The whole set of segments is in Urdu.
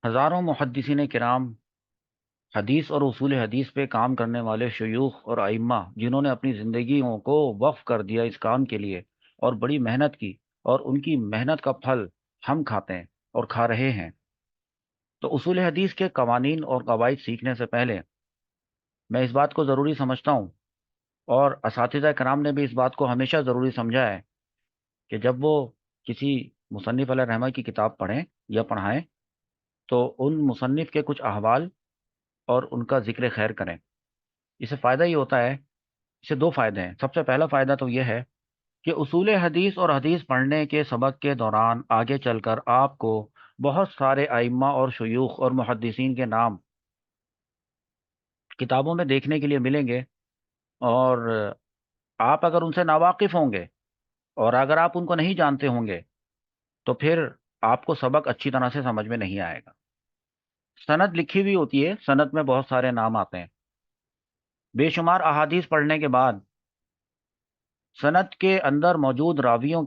ہزاروں محدثین کرام، حدیث اور اصول حدیث پہ کام کرنے والے شیوخ اور ائمہ جنہوں نے اپنی زندگیوں کو وقف کر دیا اس کام کے لیے اور بڑی محنت کی، اور ان کی محنت کا پھل ہم کھاتے ہیں اور کھا رہے ہیں۔ تو اصول حدیث کے قوانین اور قواعد سیکھنے سے پہلے میں اس بات کو ضروری سمجھتا ہوں، اور اساتذہ کرام نے بھی اس بات کو ہمیشہ ضروری سمجھا ہے، کہ جب وہ کسی مصنف علیہ رحمہ کی کتاب پڑھیں یا پڑھائیں تو ان مصنف کے کچھ احوال اور ان کا ذکر خیر کریں۔ اس سے فائدہ یہ ہوتا ہے، اس سے دو فائدے ہیں۔ سب سے پہلا فائدہ تو یہ ہے کہ اصول حدیث اور حدیث پڑھنے کے سبق کے دوران آگے چل کر آپ کو بہت سارے ائمہ اور شیوخ اور محدثین کے نام کتابوں میں دیکھنے کے لیے ملیں گے، اور آپ اگر ان سے ناواقف ہوں گے اور اگر آپ ان کو نہیں جانتے ہوں گے تو پھر آپ کو سبق اچھی طرح سے سمجھ میں نہیں آئے گا۔ سند لکھی ہوئی ہوتی ہے، سند میں بہت سارے نام آتے ہیں۔ بے شمار احادیث پڑھنے کے بعد سند کے اندر موجود راویوں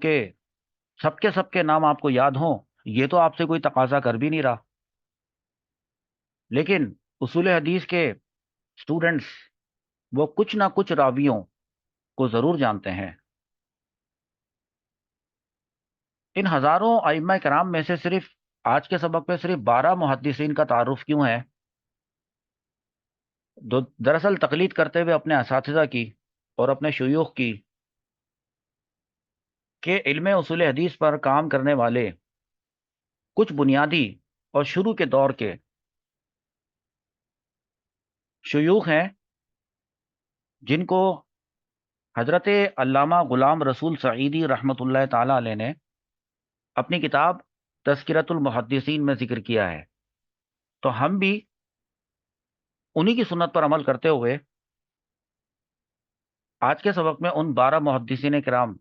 سب کے نام آپ کو یاد ہوں، یہ تو آپ سے کوئی تقاضا کر بھی نہیں رہا، لیکن اصول حدیث کے اسٹوڈنٹس وہ کچھ نہ کچھ راویوں کو ضرور جانتے ہیں۔ ان ہزاروں ائمہ کرام میں سے صرف آج کے سبق میں صرف 12 محدثین کا تعارف کیوں ہے؟ دراصل تقلید کرتے ہوئے اپنے اساتذہ کی اور اپنے شیوخ کی، کہ علم اصول حدیث پر کام کرنے والے کچھ بنیادی اور شروع کے دور کے شیوخ ہیں، جن کو حضرت علامہ غلام رسول سعیدی رحمۃ اللہ تعالی علیہ نے اپنی کتاب تذکرۃ المحدثین میں ذکر کیا ہے۔ تو ہم بھی انہی کی سنت پر عمل کرتے ہوئے آج کے سبق میں ان 12 محدثین کرام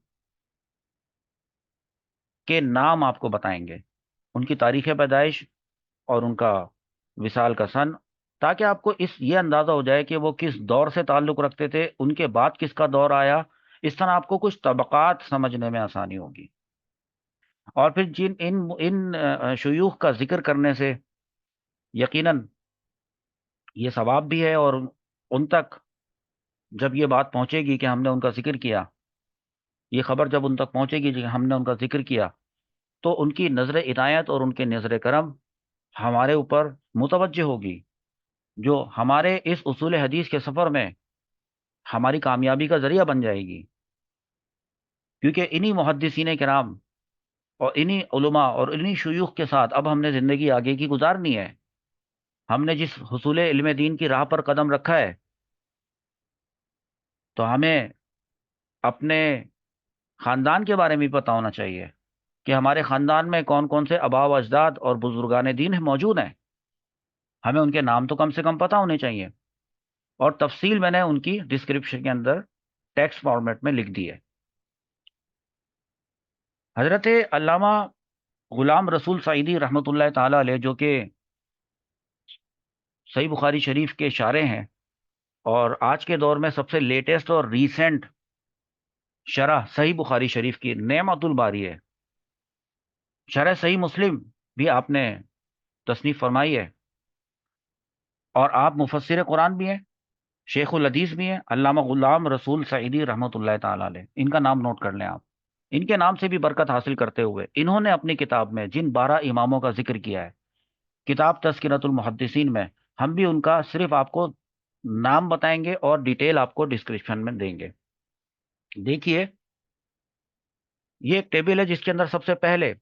کے نام آپ کو بتائیں گے، ان کی تاریخ پیدائش اور ان کا وصال کا سن، تاکہ آپ کو یہ اندازہ ہو جائے کہ وہ کس دور سے تعلق رکھتے تھے، ان کے بعد کس کا دور آیا۔ اس طرح آپ کو کچھ طبقات سمجھنے میں آسانی ہوگی، اور پھر جن ان شیوخ کا ذکر کرنے سے یقیناً یہ ثواب بھی ہے، اور ان تک جب یہ بات پہنچے گی کہ ہم نے ان کا ذکر کیا، یہ خبر جب ان تک پہنچے گی کہ ہم نے ان کا ذکر کیا، تو ان کی نظر عنایت اور ان کے نظر کرم ہمارے اوپر متوجہ ہوگی، جو ہمارے اس اصول حدیث کے سفر میں ہماری کامیابی کا ذریعہ بن جائے گی۔ کیونکہ انہی محدثین کرام اور انہی علماء اور انہی شیوخ کے ساتھ اب ہم نے زندگی آگے کی گزارنی ہے۔ ہم نے جس حصول علم دین کی راہ پر قدم رکھا ہے، تو ہمیں اپنے خاندان کے بارے میں بھی پتہ ہونا چاہیے کہ ہمارے خاندان میں کون کون سے آباء و اجداد اور بزرگان دین موجود ہیں۔ ہمیں ان کے نام تو کم سے کم پتہ ہونے چاہیے، اور تفصیل میں نے ان کی ڈسکرپشن کے اندر ٹیکسٹ فارمیٹ میں لکھ دی ہے۔ حضرت علامہ غلام رسول سعیدی رحمۃ اللہ تعالی علیہ، جو کہ صحیح بخاری شریف کے شارح ہیں، اور آج کے دور میں سب سے لیٹسٹ اور ریسنٹ شرح صحیح بخاری شریف کی نعمت الباری ہے۔ شرح صحیح مسلم بھی آپ نے تصنیف فرمائی ہے، اور آپ مفسر قرآن بھی ہیں، شیخ الحدیث بھی ہیں، علامہ غلام رسول سعیدی رحمۃ اللہ تعالی علیہ، ان کا نام نوٹ کر لیں آپ۔ ان کے نام سے بھی برکت حاصل کرتے ہوئے انہوں نے اپنی کتاب میں جن 12 اماموں کا ذکر کیا ہے، کتاب تذکرۃ المحدثین میں، ہم بھی ان کا صرف آپ کو نام بتائیں گے اور ڈیٹیل آپ کو ڈسکرپشن میں دیں گے۔ دیکھیے، یہ ایک ٹیبل ہے جس کے اندر سب سے پہلے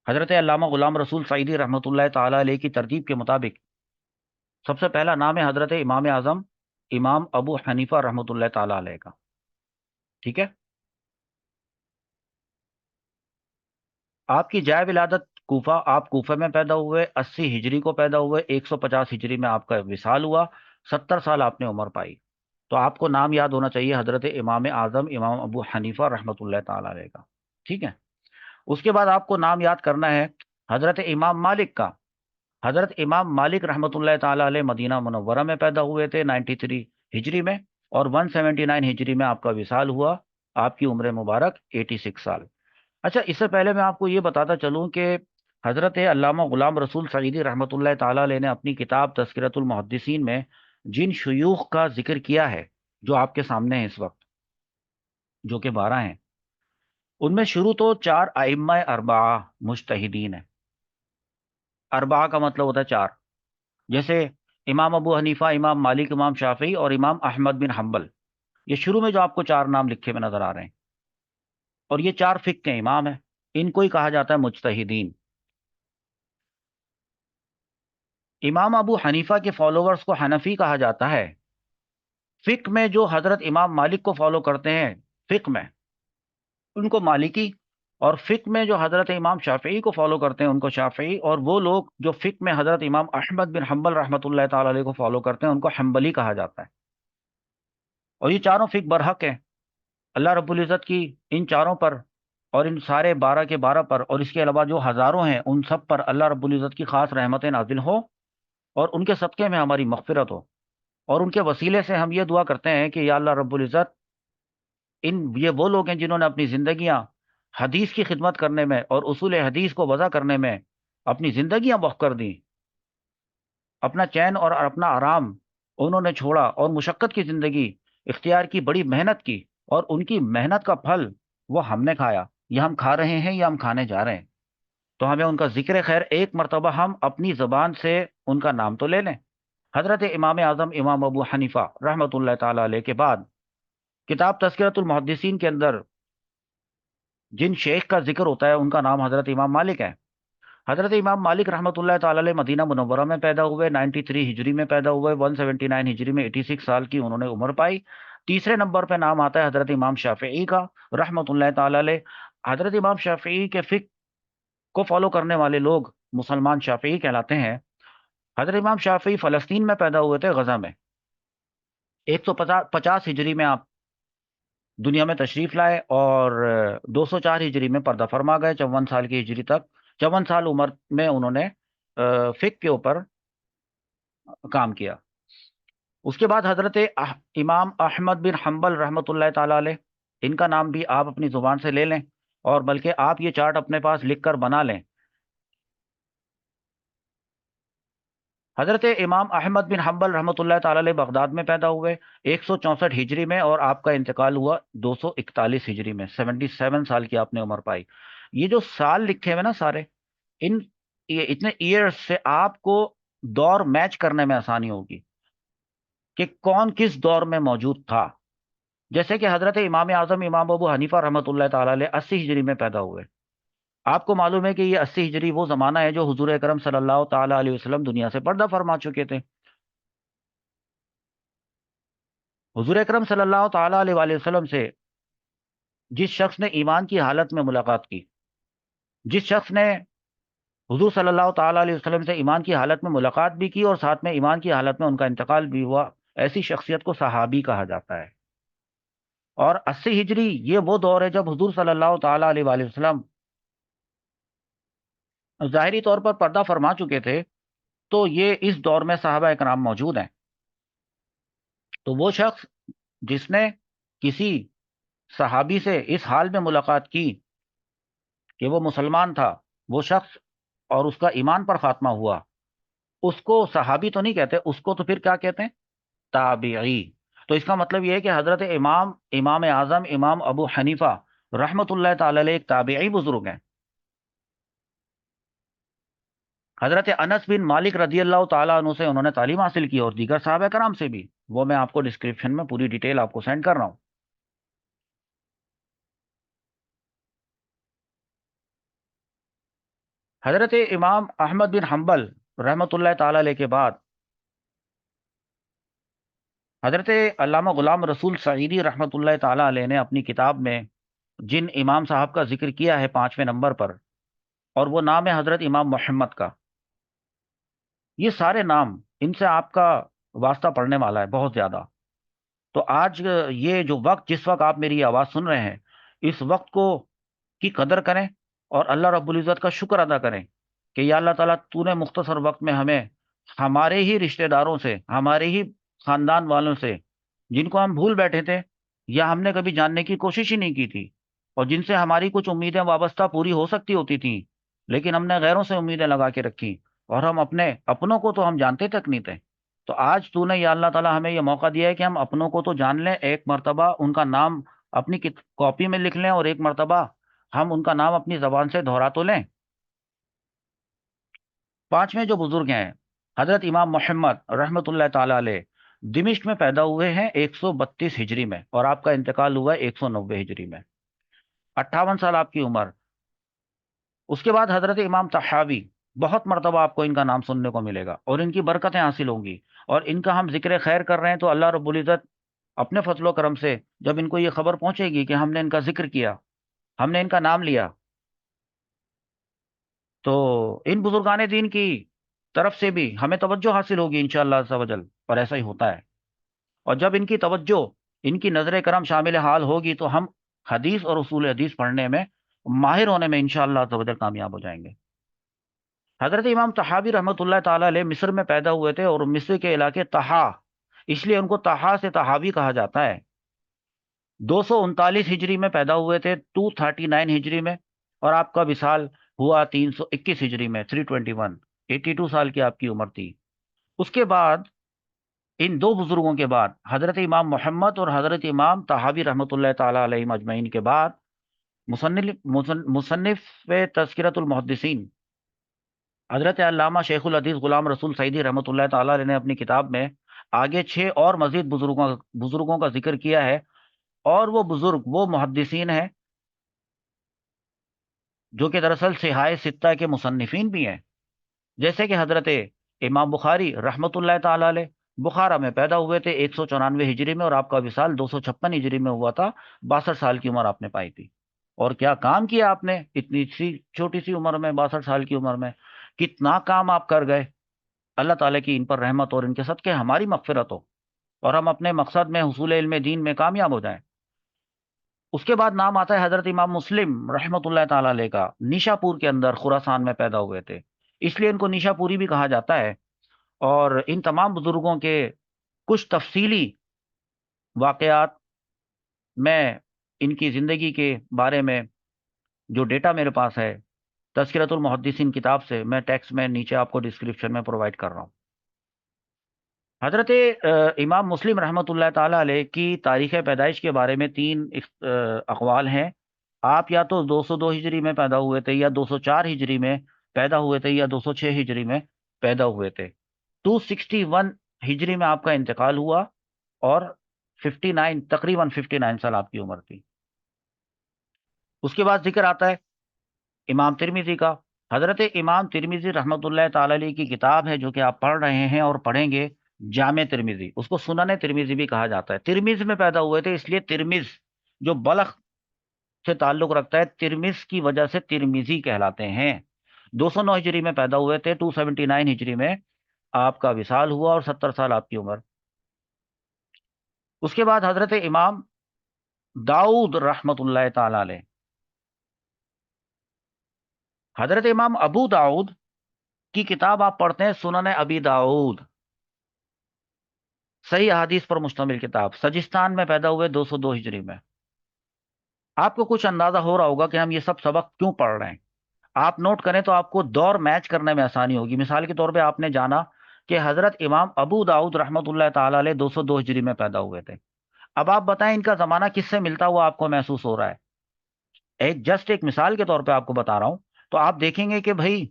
حضرت علامہ غلام رسول سعیدی رحمۃ اللہ تعالی علیہ کی ترتیب کے مطابق سب سے پہلا نام ہے حضرت امام اعظم امام ابو حنیفہ رحمۃ اللہ تعالی علیہ کا۔ ٹھیک ہے، آپ کی جائے ولادت کوفہ، آپ کوفہ میں پیدا ہوئے، 80 ہجری کو پیدا ہوئے، 150 ہجری میں آپ کا وصال ہوا، 70 سال آپ نے عمر پائی۔ تو آپ کو نام یاد ہونا چاہیے حضرت امام اعظم امام ابو حنیفہ رحمۃ اللہ تعالی علیہ کا۔ ٹھیک ہے، اس کے بعد آپ کو نام یاد کرنا ہے حضرت امام مالک کا۔ حضرت امام مالک رحمۃ اللہ تعالی علیہ مدینہ منورہ میں پیدا ہوئے تھے 93 ہجری میں، اور 179 ہجری میں آپ کا وصال ہوا، آپ کی عمر مبارک 86 سال۔ اچھا، اس سے پہلے میں آپ کو یہ بتاتا چلوں کہ حضرت علامہ غلام رسول سعیدی رحمۃ اللہ تعالی علیہ نے اپنی کتاب تذکرۃ المحدثین میں جن شیوخ کا ذکر کیا ہے، جو آپ کے سامنے ہیں اس وقت، جو کہ 12 ہیں، ان میں شروع تو 4 ائمہ اربعہ مجتہدین ہیں۔ اربعہ کا مطلب ہوتا ہے 4، جیسے امام ابو حنیفہ، امام مالک، امام شافعی اور امام احمد بن حنبل۔ یہ شروع میں جو آپ کو 4 نام لکھے ہوئے نظر آ رہے ہیں، اور یہ 4 فقہ کے امام ہیں، ان کو ہی کہا جاتا ہے مجتہدین۔ امام ابو حنیفہ کے فالوورز کو حنفی کہا جاتا ہے۔ فقہ میں جو حضرت امام مالک کو فالو کرتے ہیں فقہ میں، ان کو مالکی، اور فقہ میں جو حضرت امام شافعی کو فالو کرتے ہیں ان کو شافعی، اور وہ لوگ جو فقہ میں حضرت امام احمد بن حنبل رحمۃ اللہ تعالی علیہ کو فالو کرتے ہیں ان کو حنبلی کہا جاتا ہے۔ اور یہ چاروں فقہ برحق ہیں اللہ رب العزت کی ان چاروں پر، اور ان سارے 12 کے 12 پر، اور اس کے علاوہ جو ہزاروں ہیں ان سب پر اللہ رب العزت کی خاص رحمتیں نازل ہو، اور ان کے صدقے میں ہماری مغفرت ہو، اور ان کے وسیلے سے ہم یہ دعا کرتے ہیں کہ یا اللہ رب العزت، یہ وہ لوگ ہیں جنہوں نے اپنی زندگیاں حدیث کی خدمت کرنے میں اور اصول حدیث کو وضع کرنے میں اپنی زندگیاں وقف کر دیں، اپنا چین اور اپنا آرام انہوں نے چھوڑا اور مشقت کی زندگی اختیار کی، بڑی محنت کی، اور ان کی محنت کا پھل وہ ہم نے کھایا، یا ہم کھا رہے ہیں یا ہم کھانے جا رہے ہیں۔ تو ہمیں ان کا ذکر خیر ایک مرتبہ ہم اپنی زبان سے ان کا نام تو لے لیں۔ حضرت امام اعظم امام ابو حنیفہ رحمۃ اللہ تعالی علیہ کے بعد کتاب تذکرۃ المحدثین کے اندر جن شیخ کا ذکر ہوتا ہے ان کا نام حضرت امام مالک ہے۔ حضرت امام مالک رحمۃ اللہ تعالی علیہ مدینہ منورہ میں پیدا ہوئے، 93 ہجری میں پیدا ہوئے، 179 ہجری میں 86 سال کی انہوں نے عمر پائی۔ تیسرے نمبر پہ نام آتا ہے حضرت امام شافعی کا رحمۃ اللہ تعالی علیہ۔ حضرت امام شافعی کے فقہ کو فالو کرنے والے لوگ مسلمان شافعی کہلاتے ہیں۔ حضرت امام شافعی فلسطین میں پیدا ہوئے تھے، غزہ میں۔ 150 ہجری میں آپ دنیا میں تشریف لائے، اور 204 ہجری میں پردہ فرما گئے، 54 سال کی ہجری تک، 54 سال عمر میں انہوں نے فقہ کے اوپر کام کیا۔ اس کے بعد حضرت امام احمد بن حنبل رحمۃ اللہ تعالی علیہ، ان کا نام بھی آپ اپنی زبان سے لے لیں، اور بلکہ آپ یہ چارٹ اپنے پاس لکھ کر بنا لیں۔ حضرت امام احمد بن حنبل رحمۃ اللہ تعالی علیہ بغداد میں پیدا ہوئے 164 ہجری میں، اور آپ کا انتقال ہوا 241 ہجری میں، 77 سال کی آپ نے عمر پائی۔ یہ جو سال لکھے ہوئے نا سارے، ان یہ اتنے ایئرز سے آپ کو دور میچ کرنے میں آسانی ہوگی کہ کون کس دور میں موجود تھا۔ جیسے کہ حضرت امام اعظم امام ابو حنیفہ رحمۃ اللہ تعالی علیہ 80 ہجری میں پیدا ہوئے۔ آپ کو معلوم ہے کہ یہ 80 ہجری وہ زمانہ ہے جو حضور اکرم صلی اللہ تعالی علیہ وسلم دنیا سے پردہ فرما چکے تھے۔ حضور اکرم صلی اللہ تعالی علیہ وآلہ وسلم سے جس شخص نے ایمان کی حالت میں ملاقات کی، جس شخص نے حضور صلی اللہ تعالی علیہ وسلم سے ایمان کی حالت میں ملاقات بھی کی اور ساتھ میں ایمان کی حالت میں ان کا انتقال بھی ہوا، ایسی شخصیت کو صحابی کہا جاتا ہے۔ اور 80 ہجری یہ وہ دور ہے جب حضور صلی اللہ تعالی علیہ وآلہ وسلم ظاہری طور پر پردہ فرما چکے تھے، تو یہ اس دور میں صحابہ اکرام موجود ہیں۔ تو وہ شخص جس نے کسی صحابی سے اس حال میں ملاقات کی کہ وہ مسلمان تھا، وہ شخص، اور اس کا ایمان پر خاتمہ ہوا، اس کو صحابی تو نہیں کہتے، اس کو تو پھر کیا کہتے ہیں؟ تابعی۔ تو اس کا مطلب یہ ہے کہ حضرت امام اعظم امام ابو حنیفہ رحمۃ اللہ تعالی علیہ ایک تابعی بزرگ ہیں۔ حضرت انس بن مالک رضی اللہ تعالیٰ عنہ سے انہوں نے تعلیم حاصل کی، اور دیگر صحابہ کرام سے بھی، وہ میں آپ کو ڈسکرپشن میں پوری ڈیٹیل آپ کو سینڈ کر رہا ہوں۔ حضرت امام احمد بن حنبل رحمۃ اللہ تعالی علیہ کے بعد حضرت علامہ غلام رسول سعیدی رحمۃ اللہ تعالی علیہ نے اپنی کتاب میں جن امام صاحب کا ذکر کیا ہے 5ویں نمبر پر، اور وہ نام ہے حضرت امام محمد کا۔ یہ سارے نام، ان سے آپ کا واسطہ پڑنے والا ہے بہت زیادہ۔ تو آج یہ جو وقت، جس وقت آپ میری آواز سن رہے ہیں، اس وقت کو کی قدر کریں، اور اللہ رب العزت کا شکر ادا کریں کہ یا اللہ تعالیٰ تو نے مختصر وقت میں ہمیں ہمارے ہی رشتہ داروں سے، ہمارے ہی خاندان والوں سے، جن کو ہم بھول بیٹھے تھے یا ہم نے کبھی جاننے کی کوشش ہی نہیں کی تھی، اور جن سے ہماری کچھ امیدیں وابستہ پوری ہو سکتی ہوتی تھیں لیکن ہم نے غیروں سے امیدیں لگا کے رکھی، اور ہم اپنے اپنوں کو تو ہم جانتے تک نہیں تھے۔ تو آج تو نے یا اللہ تعالیٰ ہمیں یہ موقع دیا ہے کہ ہم اپنوں کو تو جان لیں، ایک مرتبہ ان کا نام اپنی کاپی میں لکھ لیں، اور ایک مرتبہ ہم ان کا نام اپنی زبان سے دہرا تو لیں۔ پانچویں جو بزرگ ہیں، حضرت امام محمد رحمۃ اللہ تعالی علیہ، دمشق میں پیدا ہوئے ہیں 132 ہجری میں، اور آپ کا انتقال ہوا ہے 190 ہجری میں، 58 سال آپ کی عمر۔ اس کے بعد حضرت امام طحاوی، بہت مرتبہ آپ کو ان کا نام سننے کو ملے گا، اور ان کی برکتیں حاصل ہوں گی، اور ان کا ہم ذکر خیر کر رہے ہیں تو اللہ رب العزت اپنے فضل و کرم سے جب ان کو یہ خبر پہنچے گی کہ ہم نے ان کا ذکر کیا، ہم نے ان کا نام لیا، تو ان بزرگان دین کی طرف سے بھی ہمیں توجہ حاصل ہوگی انشاءاللہ عز و جل، اور ایسا ہی ہوتا ہے۔ اور جب ان کی توجہ، ان کی نظر کرم شامل حال ہوگی تو ہم حدیث اور اصول حدیث پڑھنے میں، ماہر ہونے میں انشاءاللہ عز و جل کامیاب ہو جائیں گے۔ حضرت امام طحاوی رحمۃ اللہ تعالی علیہ مصر میں پیدا ہوئے تھے، اور مصر کے علاقے طحا، اس لیے ان کو طحا سے طحاوی کہا جاتا ہے۔ 239 ہجری میں پیدا ہوئے تھے، 239 ہجری میں، اور آپ کا وصال ہوا 321 ہجری میں، 321، 82 سال کی آپ کی عمر تھی۔ اس کے بعد، ان دو بزرگوں کے بعد، حضرت امام محمد اور حضرت امام طحاوی رحمۃ اللہ تعالی علیہ مجمعین کے بعد، مصنف تذکرۃ المحدثین حضرت علامہ شیخ الحدیث غلام رسول سعیدی رحمۃ اللہ تعالی علیہ نے اپنی کتاب میں آگے 6 اور مزید بزرگوں کا ذکر کیا ہے، اور وہ بزرگ وہ محدثین ہیں جو کہ دراصل صحاح ستہ کے مصنفین بھی ہیں، جیسے کہ حضرت امام بخاری رحمۃ اللہ تعالی علیہ، بخارا میں پیدا ہوئے تھے 194 ہجری میں، اور آپ کا وصال 256 ہجری میں ہوا تھا، 62 سال کی عمر آپ نے پائی تھی۔ اور کیا کام کیا آپ نے اتنی سی چھوٹی سی عمر میں، 62 سال کی عمر میں، کتنا کام آپ کر گئے! اللہ تعالیٰ کی ان پر رحمت اور ان کے صدقے ہماری مغفرت ہو، اور ہم اپنے مقصد میں، حصول علم دین میں کامیاب ہو جائیں۔ اس کے بعد نام آتا ہے حضرت امام مسلم رحمۃ اللہ تعالی علیہ کا، نیشا پور کے اندر خراسان میں پیدا ہوئے تھے، اس لیے ان کو نیشا پوری بھی کہا جاتا ہے۔ اور ان تمام بزرگوں کے کچھ تفصیلی واقعات میں، ان کی زندگی کے بارے میں جو ڈیٹا میرے پاس ہے تذکرۃ المحدثین کتاب سے، میں ٹیکسٹ میں نیچے آپ کو ڈسکرپشن میں پرووائڈ کر رہا ہوں۔ حضرت امام مسلم رحمۃ اللہ تعالی علیہ کی تاریخ پیدائش کے بارے میں 3 اقوال ہیں۔ آپ یا تو 202 ہجری میں پیدا ہوئے تھے، یا 204 ہجری میں پیدا ہوئے تھے، یا 206 ہجری میں پیدا ہوئے تھے۔ 261 ہجری میں آپ کا انتقال ہوا، اور 59، تقریباً 59 سال آپ کی عمر تھی۔ اس کے بعد ذکر آتا ہے امام ترمذی کا۔ حضرت امام ترمذی رحمۃ اللہ تعالی علیہ کی کتاب ہے جو کہ آپ پڑھ رہے ہیں اور پڑھیں گے، جامع ترمذی، اس کو سنن ترمذی بھی کہا جاتا ہے۔ ترمذ میں پیدا ہوئے تھے، اس لیے ترمذ جو بلخ سے تعلق رکھتا ہے، ترمذ کی وجہ سے ترمذی کہلاتے ہیں۔ 209 ہجری میں پیدا ہوئے تھے، 279 ہجری میں آپ کا وصال ہوا، اور 70 سال آپ کی عمر۔ اس کے بعد حضرت امام داؤد رحمۃ اللہ تعالی علیہ، حضرت امام ابو داؤد کی کتاب آپ پڑھتے ہیں، سنن ابی داؤد، صحیح احادیث پر مشتمل کتاب، سجستان میں پیدا ہوئے 202 ہجری میں۔ آپ کو کچھ اندازہ ہو رہا ہوگا کہ ہم یہ سب سبق کیوں پڑھ رہے ہیں۔ آپ نوٹ کریں تو آپ کو دور میچ کرنے میں آسانی ہوگی۔ مثال کے طور پہ آپ نے جانا کہ حضرت امام ابو داؤد رحمۃ اللہ تعالی علیہ 202 ہجری میں پیدا ہوئے تھے۔ اب آپ بتائیں ان کا زمانہ کس سے ملتا ہوا آپ کو محسوس ہو رہا ہے؟ ایک مثال کے طور پہ آپ کو بتا رہا ہوں، تو آپ دیکھیں گے کہ بھائی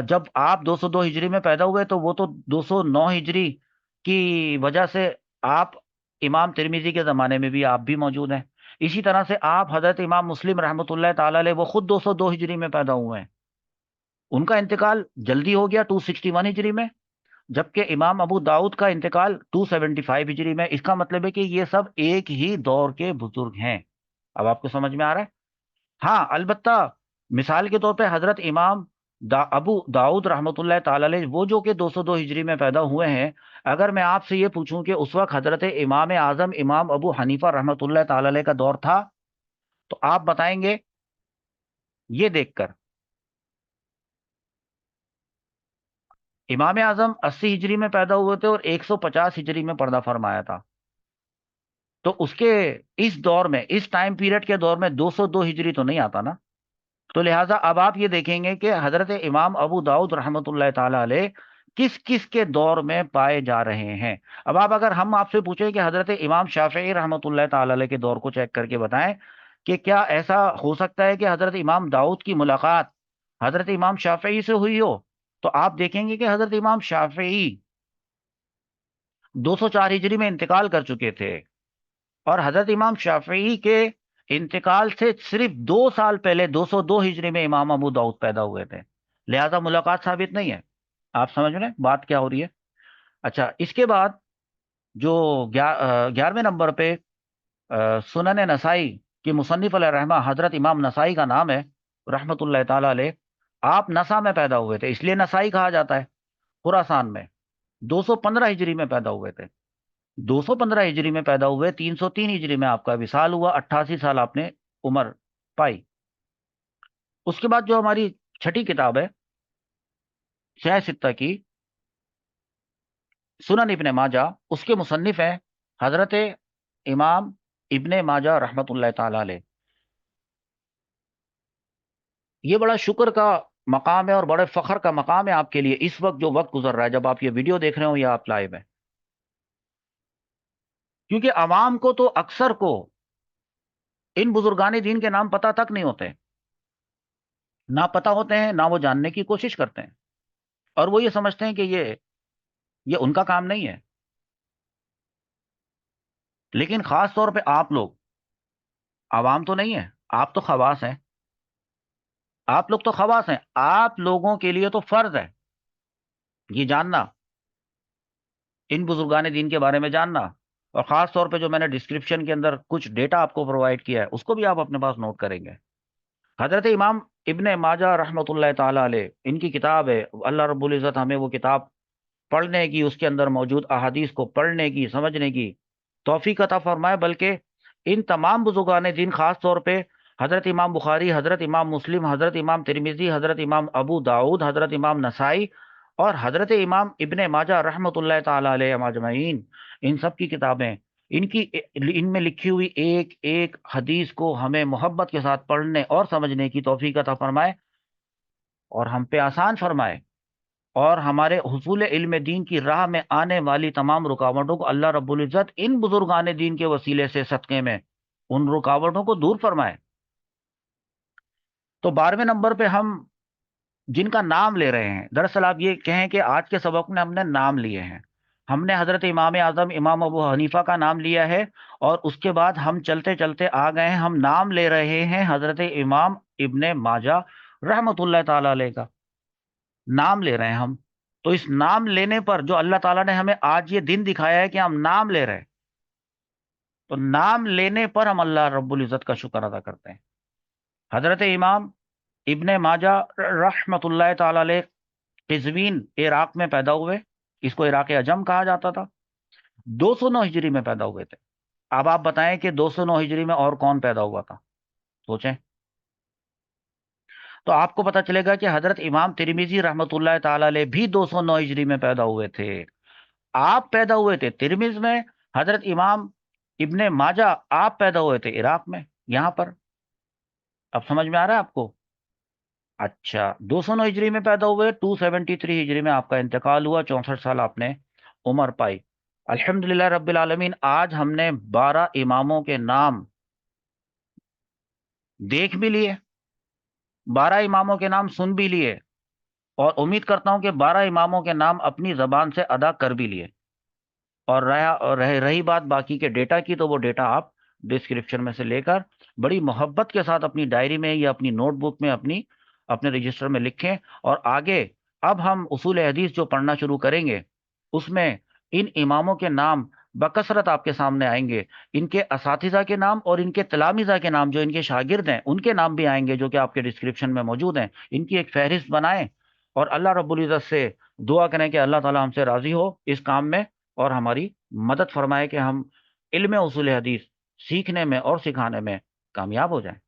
جب آپ 202 ہجری میں پیدا ہوئے تو وہ تو 209 ہجری کی وجہ سے آپ امام ترمذی کے زمانے میں بھی آپ بھی موجود ہیں۔ اسی طرح سے آپ حضرت امام مسلم رحمۃ اللہ تعالی علیہ، وہ خود 202 ہجری میں پیدا ہوئے ہیں، ان کا انتقال جلدی ہو گیا 261 ہجری میں، جبکہ امام ابو داؤد کا انتقال 275 ہجری میں۔ اس کا مطلب ہے کہ یہ سب ایک ہی دور کے بزرگ ہیں۔ اب آپ کو سمجھ میں آ رہا ہے؟ ہاں، البتہ مثال کے طور پہ حضرت امام ابو داؤد رحمۃ اللہ تعالی علیہ، وہ جو کہ 202 ہجری میں پیدا ہوئے ہیں، اگر میں آپ سے یہ پوچھوں کہ اس وقت حضرت امام اعظم امام ابو حنیفہ رحمۃ اللہ تعالی علیہ کا دور تھا، تو آپ بتائیں گے یہ دیکھ کر؟ امام اعظم 80 ہجری میں پیدا ہوئے تھے، اور 150 ہجری میں پردہ فرمایا تھا، تو اس کے اس دور میں، اس ٹائم پیریڈ کے دور میں 202 ہجری تو نہیں آتا نا۔ تو لہٰذا اب آپ یہ دیکھیں گے کہ حضرت امام ابو داؤد رحمۃ اللہ تعالی علیہ کس کس کے دور میں پائے جا رہے ہیں۔ اب اگر ہم آپ سے پوچھیں کہ حضرت امام شافعی رحمۃ اللہ تعالی علیہ کے دور کو چیک کر کے بتائیں کہ کیا ایسا ہو سکتا ہے کہ حضرت امام داؤد کی ملاقات حضرت امام شافعی سے ہوئی ہو، تو آپ دیکھیں گے کہ حضرت امام شافعی 204 ہجری میں انتقال کر چکے تھے، اور حضرت امام شافعی کے انتقال سے صرف 2 سال پہلے 202 ہجری میں امام ابو داؤد پیدا ہوئے تھے، لہذا ملاقات ثابت نہیں ہے۔ آپ سمجھ رہے ہیں بات کیا ہو رہی ہے؟ اچھا، اس کے بعد جو 11ویں نمبر پہ سنن نسائی کی مصنف علیہ رحمہ حضرت امام نسائی کا نام ہے رحمت اللہ تعالی علیہ۔ آپ نسا میں پیدا ہوئے تھے، اس لیے نسائی کہا جاتا ہے، خراسان میں 215 ہجری میں پیدا ہوئے تھے۔ 215 ہجری میں پیدا ہوئے، 303 ہجری میں آپ کا وصال ہوا، 88 سال آپ نے عمر پائی۔ اس کے بعد جو ہماری چھٹی کتاب ہے سیاہ ستہ کی سنن ابن ماجہ، اس کے مصنف ہیں حضرت امام ابن ماجہ رحمت اللہ تعالی علیہ۔ یہ بڑا شکر کا مقام ہے اور بڑے فخر کا مقام ہے آپ کے لیے اس وقت جو وقت گزر رہا ہے، جب آپ یہ ویڈیو دیکھ رہے ہو یا آپ لائیو ہیں، کیونکہ عوام کو تو اکثر کو ان بزرگان دین کے نام پتہ تک نہیں ہوتے، نہ پتہ ہوتے ہیں نہ وہ جاننے کی کوشش کرتے ہیں، اور وہ یہ سمجھتے ہیں کہ یہ ان کا کام نہیں ہے۔ لیکن خاص طور پہ آپ لوگ عوام تو نہیں ہے، آپ تو خواص ہیں، آپ لوگ تو خواص ہیں، آپ لوگوں کے لیے تو فرض ہے یہ جاننا، ان بزرگان دین کے بارے میں جاننا، اور خاص طور پہ جو میں نے ڈسکرپشن کے اندر کچھ ڈیٹا آپ کو پرووائڈ کیا ہے اس کو بھی آپ اپنے پاس نوٹ کریں گے۔ حضرت امام ابن ماجہ رحمۃ اللہ تعالی علیہ، ان کی کتاب ہے، اللہ رب العزت ہمیں وہ کتاب پڑھنے کی، اس کے اندر موجود احادیث کو پڑھنے کی، سمجھنے کی توفیق عطا فرمائے، بلکہ ان تمام بزرگان دین خاص طور پہ حضرت امام بخاری، حضرت امام مسلم، حضرت امام ترمذی، حضرت امام ابو داؤد، حضرت امام نسائی اور حضرت امام ابن ماجہ رحمۃ اللہ تعالی علیہ اجمعین، ان سب کی کتابیں، ان میں لکھی ہوئی ایک ایک حدیث کو ہمیں محبت کے ساتھ پڑھنے اور سمجھنے کی توفیق عطا فرمائے، اور ہم پہ آسان فرمائے، اور ہمارے حصول علم دین کی راہ میں آنے والی تمام رکاوٹوں کو اللہ رب العزت ان بزرگان دین کے وسیلے سے صدقے میں ان رکاوٹوں کو دور فرمائے۔ تو 12ویں نمبر پہ ہم جن کا نام لے رہے ہیں، دراصل آپ یہ کہیں کہ آج کے سبق میں ہم نے نام لیے ہیں، ہم نے حضرت امام اعظم امام ابو حنیفہ کا نام لیا ہے، اور اس کے بعد ہم چلتے چلتے آ گئے ہیں، ہم نام لے رہے ہیں حضرت امام ابن ماجہ رحمت اللہ تعالی علیہ کا نام لے رہے ہیں ہم۔ تو اس نام لینے پر جو اللہ تعالیٰ نے ہمیں آج یہ دن دکھایا ہے کہ ہم نام لے رہے ہیں، تو نام لینے پر ہم اللہ رب العزت کا شکر ادا کرتے ہیں۔ حضرت امام ابن ماجہ رحمت اللہ تعالی علیہ قزوین عراق میں پیدا ہوئے، اس کو عراق عجم کہا جاتا تھا، 209 ہجری میں پیدا ہوئے تھے۔ اب آپ بتائیں کہ 209 ہجری میں اور کون پیدا ہوا تھا، سوچیں۔ تو آپ کو پتا چلے گا کہ حضرت امام ترمذی رحمت اللہ تعالی علیہ بھی 209 ہجری میں پیدا ہوئے تھے۔ آپ پیدا ہوئے تھے ترمذ میں، حضرت امام ابن ماجہ آپ پیدا ہوئے تھے عراق میں، یہاں پر۔ اب سمجھ میں آ رہا ہے آپ کو؟ اچھا، 209 ہجری میں پیدا ہوئے، 273 ہجری میں آپ کا انتقال ہوا، 64 سال آپ نے عمر پائی۔ الحمدللہ رب العالمین، آج ہم نے 12 اماموں کے نام دیکھ بھی لیے، 12 اماموں کے نام سن بھی لیے، اور امید کرتا ہوں کہ 12 اماموں کے نام اپنی زبان سے ادا کر بھی لیے، اور رہی بات باقی کے ڈیٹا کی، تو وہ ڈیٹا آپ ڈسکرپشن میں سے لے کر بڑی محبت کے ساتھ اپنی ڈائری میں یا اپنی نوٹ بک میں اپنے رجسٹر میں لکھیں، اور آگے اب ہم اصول حدیث جو پڑھنا شروع کریں گے اس میں ان اماموں کے نام بکثرت آپ کے سامنے آئیں گے، ان کے اساتذہ کے نام اور ان کے تلامذہ کے نام، جو ان کے شاگرد ہیں ان کے نام بھی آئیں گے، جو کہ آپ کے ڈسکرپشن میں موجود ہیں۔ ان کی ایک فہرست بنائیں، اور اللہ رب العزت سے دعا کریں کہ اللہ تعالی ہم سے راضی ہو اس کام میں، اور ہماری مدد فرمائے کہ ہم علم اصول حدیث سیکھنے میں اور سکھانے میں کامیاب ہو جائیں۔